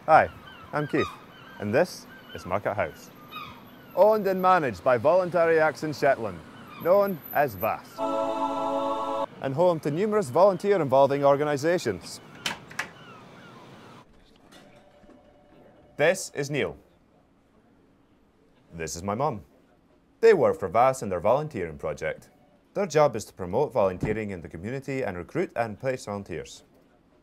Hi, I'm Keith, and this is Market House. Owned and managed by Voluntary Shetland, known as VAS, and home to numerous volunteer-involving organisations. This is Neil. This is my mum. They work for VAS in their volunteering project. Their job is to promote volunteering in the community and recruit and place volunteers.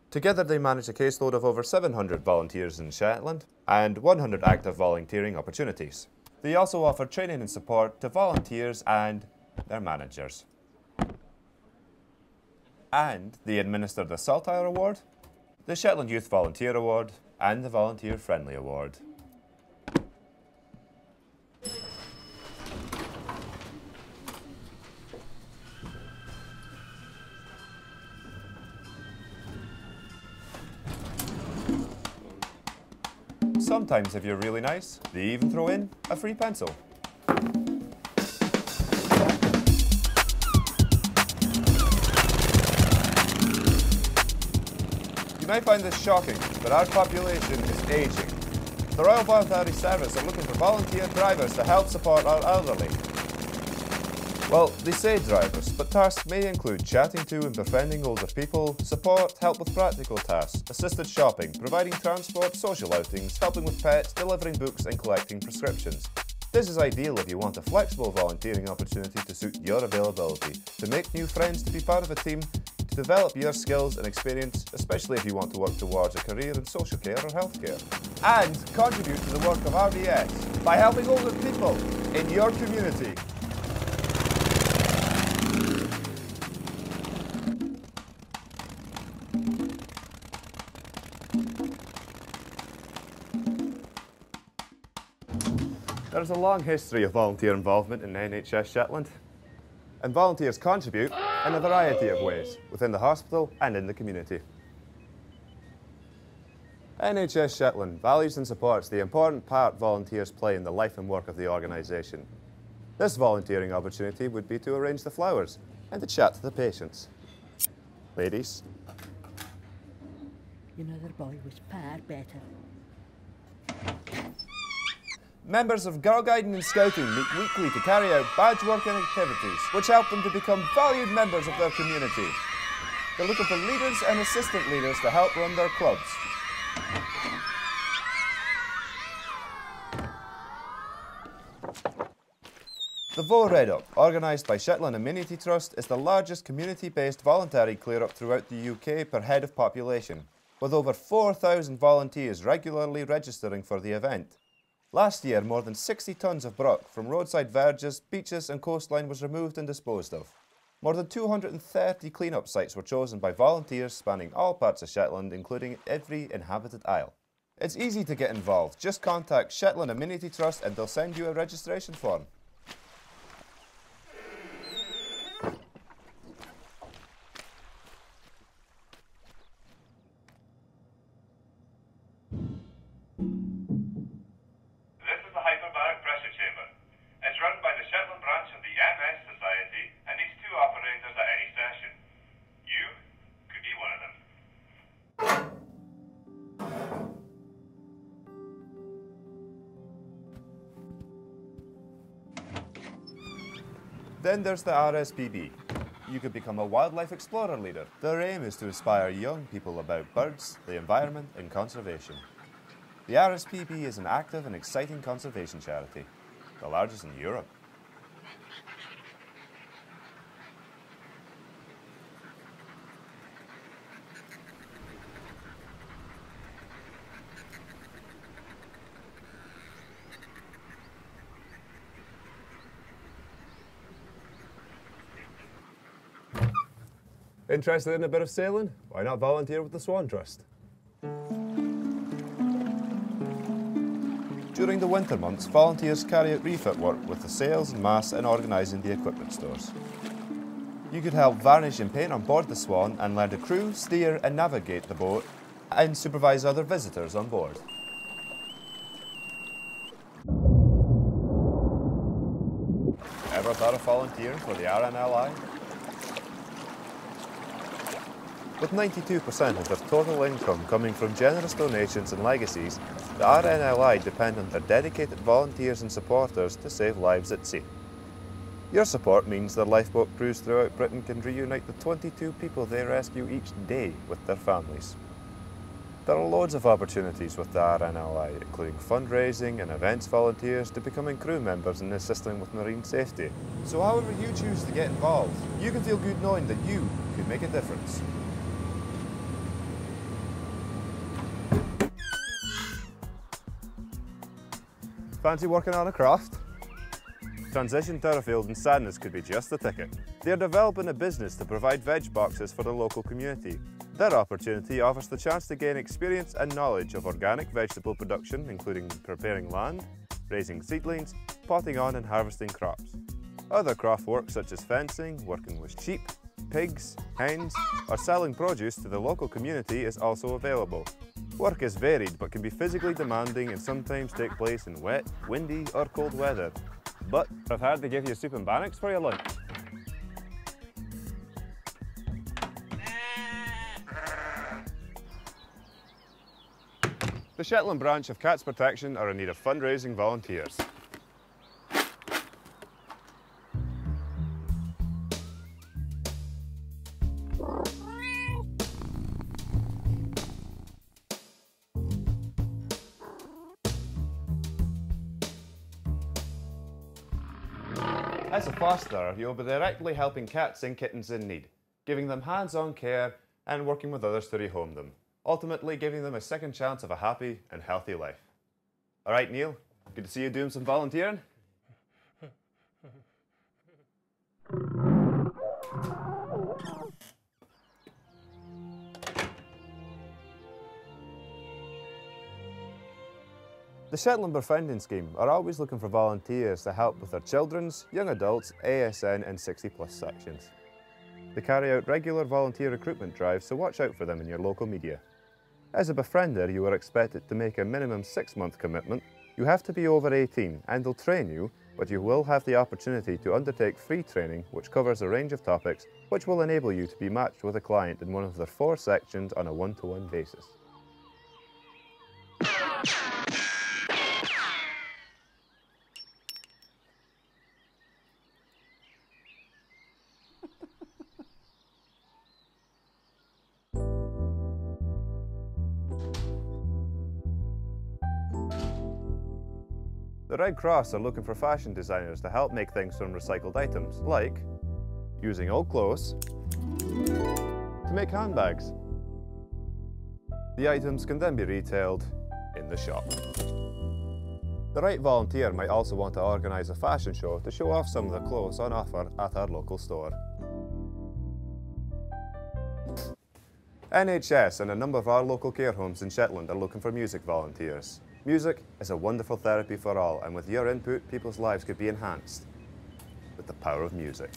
Together they manage a caseload of over 700 volunteers in Shetland and 100 active volunteering opportunities. They also offer training and support to volunteers and their managers. And they administer the Saltire Award, the Shetland Youth Volunteer Award and the Volunteer Friendly Award. Sometimes, if you're really nice, they even throw in a free pencil. You may find this shocking, but our population is aging. The Royal Voluntary Service are looking for volunteer drivers to help support our elderly. Well, they say drivers, but tasks may include chatting to and befriending older people, support, help with practical tasks, assisted shopping, providing transport, social outings, helping with pets, delivering books and collecting prescriptions. This is ideal if you want a flexible volunteering opportunity to suit your availability, to make new friends, to be part of a team, to develop your skills and experience, especially if you want to work towards a career in social care or healthcare. And contribute to the work of RVS by helping older people in your community. There is a long history of volunteer involvement in NHS Shetland, and volunteers contribute in a variety of ways, within the hospital and in the community. NHS Shetland values and supports the important part volunteers play in the life and work of the organisation. This volunteering opportunity would be to arrange the flowers and to chat to the patients. Ladies. Another boy was far better. Members of Girl Guiding and Scouting meet weekly to carry out badge work and activities, which help them to become valued members of their community. They're looking for leaders and assistant leaders to help run their clubs. The Vo Red Up, organised by Shetland Amenity Trust, is the largest community-based voluntary clear-up throughout the UK per head of population, with over 4,000 volunteers regularly registering for the event. Last year, more than 60 tonnes of bruck from roadside verges, beaches and coastline was removed and disposed of. More than 230 clean-up sites were chosen by volunteers spanning all parts of Shetland, including every inhabited isle. It's easy to get involved. Just contact Shetland Amenity Trust and they'll send you a registration form. Then there's the RSPB. You could become a wildlife explorer leader. Their aim is to inspire young people about birds, the environment and conservation. The RSPB is an active and exciting conservation charity, the largest in Europe. Interested in a bit of sailing? Why not volunteer with the Swan Trust? During the winter months, volunteers carry out refit work with the sails and masts and organising the equipment stores. You could help varnish and paint on board the Swan and learn to crew, steer and navigate the boat and supervise other visitors on board. Ever thought of volunteering for the RNLI? With 92% of their total income coming from generous donations and legacies, the RNLI depend on their dedicated volunteers and supporters to save lives at sea. Your support means their lifeboat crews throughout Britain can reunite the 22 people they rescue each day with their families. There are loads of opportunities with the RNLI, including fundraising and events volunteers to becoming crew members and assisting with marine safety. So however you choose to get involved, you can feel good knowing that you could make a difference. Fancy working on a craft? Transition to a field in sadness could be just the ticket. They are developing a business to provide veg boxes for the local community. Their opportunity offers the chance to gain experience and knowledge of organic vegetable production, including preparing land, raising seedlings, potting on and harvesting crops. Other craft work such as fencing, working with sheep, pigs, hens, or selling produce to the local community is also available. Work is varied but can be physically demanding and sometimes take place in wet, windy or cold weather. But I've heard they give you soup and bannocks for your lunch. The Shetland branch of Cats Protection are in need of fundraising volunteers. As a foster, you'll be directly helping cats and kittens in need, giving them hands-on care and working with others to rehome them, ultimately giving them a second chance of a happy and healthy life. All right, Neil, good to see you doing some volunteering. The Shetland Befriending Scheme are always looking for volunteers to help with their children's, young adults, ASN and 60+ sections. They carry out regular volunteer recruitment drives, so watch out for them in your local media. As a befriender, you are expected to make a minimum 6-month commitment. You have to be over 18 and they'll train you, but you will have the opportunity to undertake free training which covers a range of topics which will enable you to be matched with a client in one of their 4 sections on a one-to-one basis. The Red Cross are looking for fashion designers to help make things from recycled items, like using old clothes to make handbags. The items can then be retailed in the shop. The right volunteer might also want to organise a fashion show to show off some of the clothes on offer at our local store. NHS and a number of our local care homes in Shetland are looking for music volunteers. Music is a wonderful therapy for all, and with your input, people's lives could be enhanced with the power of music.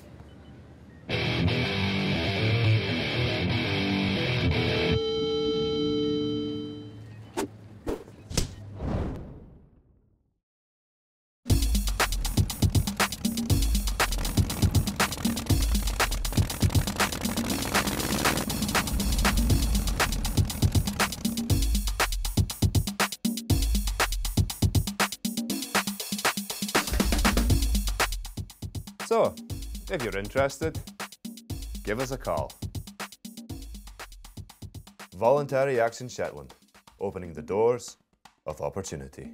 So, if you're interested, give us a call. Voluntary Action Shetland, opening the doors of opportunity.